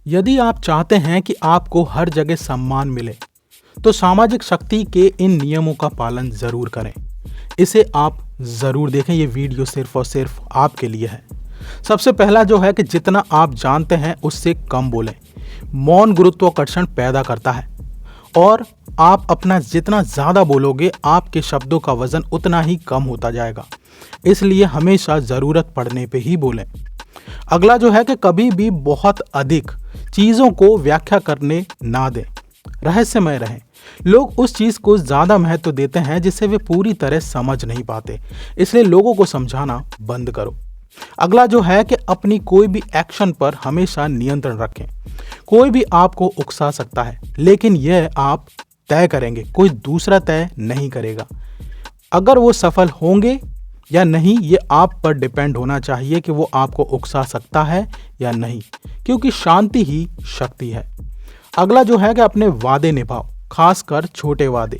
यदि आप चाहते हैं कि आपको हर जगह सम्मान मिले, तो सामाजिक शक्ति के इन नियमों का पालन ज़रूर करें। इसे आप ज़रूर देखें, ये वीडियो सिर्फ और सिर्फ आपके लिए है। सबसे पहला जो है कि जितना आप जानते हैं उससे कम बोलें। मौन गुरुत्वाकर्षण पैदा करता है और आप अपना जितना ज़्यादा बोलोगे, आपके शब्दों का वज़न उतना ही कम होता जाएगा। इसलिए हमेशा ज़रूरत पड़ने पे ही बोलें। अगला जो है कि कभी भी बहुत अधिक चीज़ों को व्याख्या करने ना दें। रहस्यमय रहें। लोग उस चीज़ को ज़्यादा महत्व देते हैं जिसे वे पूरी तरह समझ नहीं पाते, इसलिए लोगों को समझाना बंद करो। अगला जो है कि अपनी कोई भी एक्शन पर हमेशा नियंत्रण रखें। कोई भी आपको उकसा सकता है, लेकिन यह आप तय करेंगे, कोई दूसरा तय नहीं करेगा। अगर वो सफल होंगे या नहीं, ये आप पर डिपेंड होना चाहिए कि वो आपको उकसा सकता है या नहीं, क्योंकि शांति ही शक्ति है। अगला जो है कि अपने वादे निभाओ, खासकर छोटे वादे।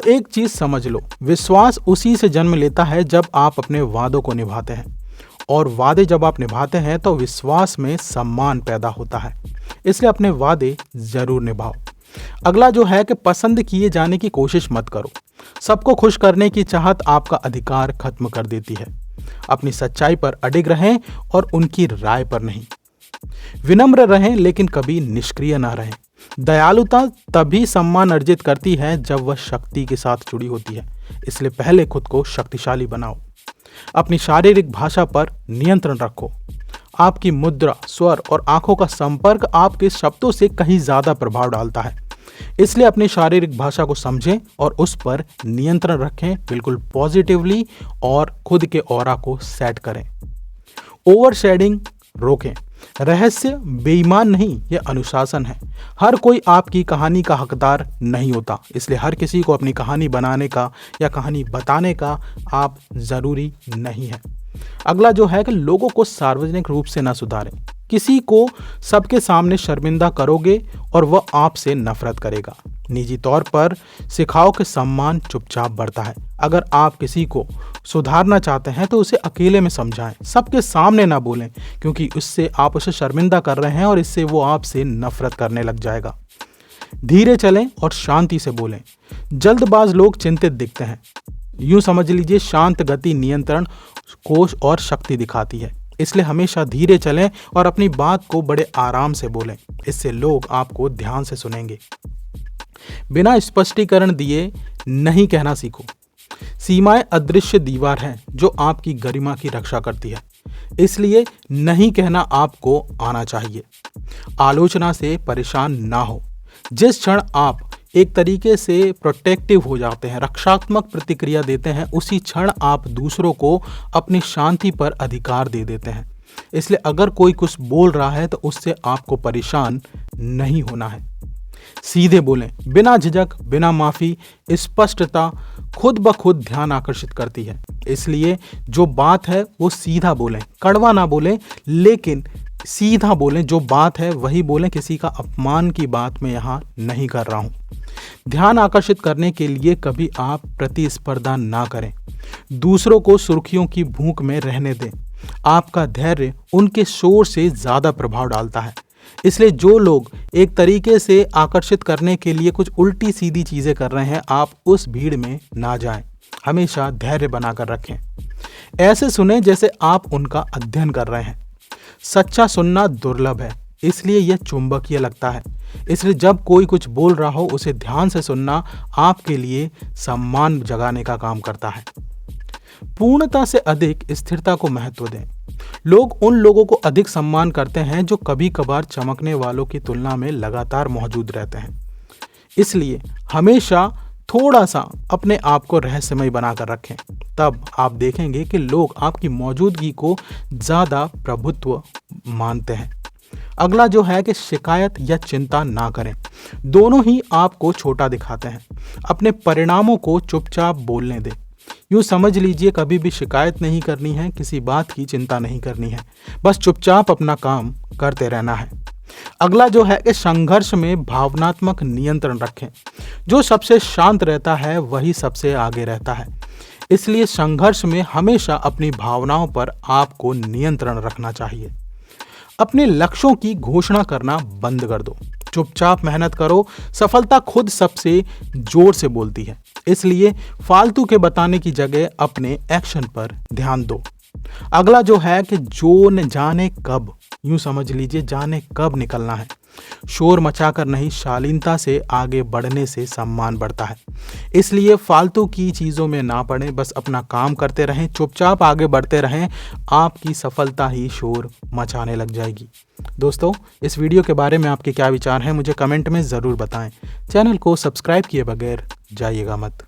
एक चीज समझ लो, विश्वास उसी से जन्म लेता है जब आप अपने वादों को निभाते हैं, और वादे जब आप निभाते हैं तो विश्वास में सम्मान पैदा होता है। इसलिए अपने वादे जरूर निभाओ। अगला जो है कि पसंद किए जाने की कोशिश मत करो। सबको खुश करने की चाहत आपका अधिकार खत्म कर देती है। अपनी सच्चाई पर अडिग रहें और उनकी राय पर नहीं। विनम्र रहें, लेकिन कभी निष्क्रिय ना रहें। दयालुता तभी सम्मान अर्जित करती है जब वह शक्ति के साथ जुड़ी होती है। इसलिए पहले खुद को शक्तिशाली बनाओ। अपनी शारीरिक भाषा पर नियंत्रण रखो। आपकी मुद्रा, स्वर और आंखों का संपर्क आपके शब्दों से कहीं ज्यादा प्रभाव डालता है। इसलिए अपनी शारीरिक भाषा को समझें और उस पर नियंत्रण रखें, बिल्कुल पॉजिटिवली, और खुद के ऑरा को सेट करें। ओवर शेडिंग रोकें। रहस्य बेईमान नहीं, यह अनुशासन है। हर कोई आपकी कहानी का हकदार नहीं होता, इसलिए हर किसी को अपनी कहानी बनाने का या कहानी बताने का आप जरूरी नहीं है। अगला जो है कि लोगों को सार्वजनिक रूप से ना सुधारें। किसी को सबके सामने शर्मिंदा करोगे और वह आपसे नफरत करेगा। निजी तौर पर सिखाओ कि सम्मान चुपचाप बढ़ता है। अगर आप किसी को सुधारना चाहते हैं तो उसे अकेले में समझाएं, सबके सामने ना बोलें, क्योंकि उससे आप उसे शर्मिंदा कर रहे हैं और इससे वो आपसे नफरत करने लग जाएगा। धीरे चलें और शांति से बोलें। जल्दबाज लोग चिंतित दिखते हैं। यूं समझ लीजिए, शांत गति नियंत्रण, कोश और शक्ति दिखाती है। इसलिए हमेशा धीरे चलें और अपनी बात को बड़े आराम से बोलें। इससे लोग आपको ध्यान से सुनेंगे। बिना स्पष्टीकरण दिए नहीं कहना सीखो। सीमाएं अदृश्य दीवार हैं जो आपकी गरिमा की रक्षा करती है। इसलिए नहीं कहना आपको आना चाहिए। आलोचना से परेशान ना हो। जिस क्षण आप एक तरीके से प्रोटेक्टिव हो जाते हैं, रक्षात्मक प्रतिक्रिया देते हैं, उसी क्षण आप दूसरों को अपनी शांति पर अधिकार दे देते हैं। इसलिए अगर कोई कुछ बोल रहा है तो उससे आपको परेशान नहीं होना है। सीधे बोलें, बिना झिझक, बिना माफी। स्पष्टता खुद ब खुद ध्यान आकर्षित करती है। इसलिए जो बात है वो सीधा बोलें, कड़वा ना बोलें, लेकिन सीधा बोलें। जो बात है वही बोलें। किसी का अपमान की बात मैं यहाँ नहीं कर रहा हूँ। ध्यान आकर्षित करने के लिए कभी आप प्रतिस्पर्धा ना करें। दूसरों को सुर्खियों की भूख में रहने दें। आपका धैर्य उनके शोर से ज्यादा प्रभाव डालता है। इसलिए जो लोग एक तरीके से आकर्षित करने के लिए कुछ उल्टी सीधी चीजें कर रहे हैं, आप उस भीड़ में ना जाएं। हमेशा धैर्य बनाकर रखें। ऐसे सुने जैसे आप उनका अध्ययन कर रहे हैं। सच्चा सुनना दुर्लभ है, इसलिए यह चुंबकीय लगता है। इसलिए जब कोई कुछ बोल रहा हो उसे ध्यान से सुनना आपके लिए सम्मान जगाने का काम करता है। पूर्णता से अधिक स्थिरता को महत्व दें। लोग उन लोगों को अधिक सम्मान करते हैं जो कभी कभार चमकने वालों की तुलना में लगातार मौजूद रहते हैं। इसलिए हमेशा थोड़ा सा अपने आप को रहस्यमय बनाकर रखें। तब आप देखेंगे कि लोग आपकी मौजूदगी को ज़्यादा प्रभुत्व मानते हैं। अगला जो है कि शिकायत या चिंता ना करें। दोनों ही आपको छोटा दिखाते हैं। अपने परिणामों को चुपचाप बोलने दें। यूँ समझ लीजिए, कभी भी शिकायत नहीं करनी है, किसी बात की चिंता नहीं करनी है, बस चुपचाप अपना काम करते रहना है। अगला जो है कि संघर्ष में भावनात्मक नियंत्रण रखें। जो सबसे शांत रहता है वही सबसे आगे रहता है। इसलिए संघर्ष में हमेशा अपनी भावनाओं पर आपको नियंत्रण रखना चाहिए। अपने लक्ष्यों की घोषणा करना बंद कर दो। चुपचाप मेहनत करो, सफलता खुद सबसे जोर से बोलती है। इसलिए फालतू के बताने की जगह अपने एक्शन पर ध्यान दो। अगला जो है कि जो न जाने कब, यूं समझ लीजिए जाने कब निकलना है। शोर मचाकर नहीं, शालीनता से आगे बढ़ने से सम्मान बढ़ता है। इसलिए फालतू की चीज़ों में ना पड़ें, बस अपना काम करते रहें, चुपचाप आगे बढ़ते रहें। आपकी सफलता ही शोर मचाने लग जाएगी। दोस्तों, इस वीडियो के बारे में आपके क्या विचार हैं, मुझे कमेंट में ज़रूर बताएं। चैनल को सब्सक्राइब किए बगैर जाइएगा मत।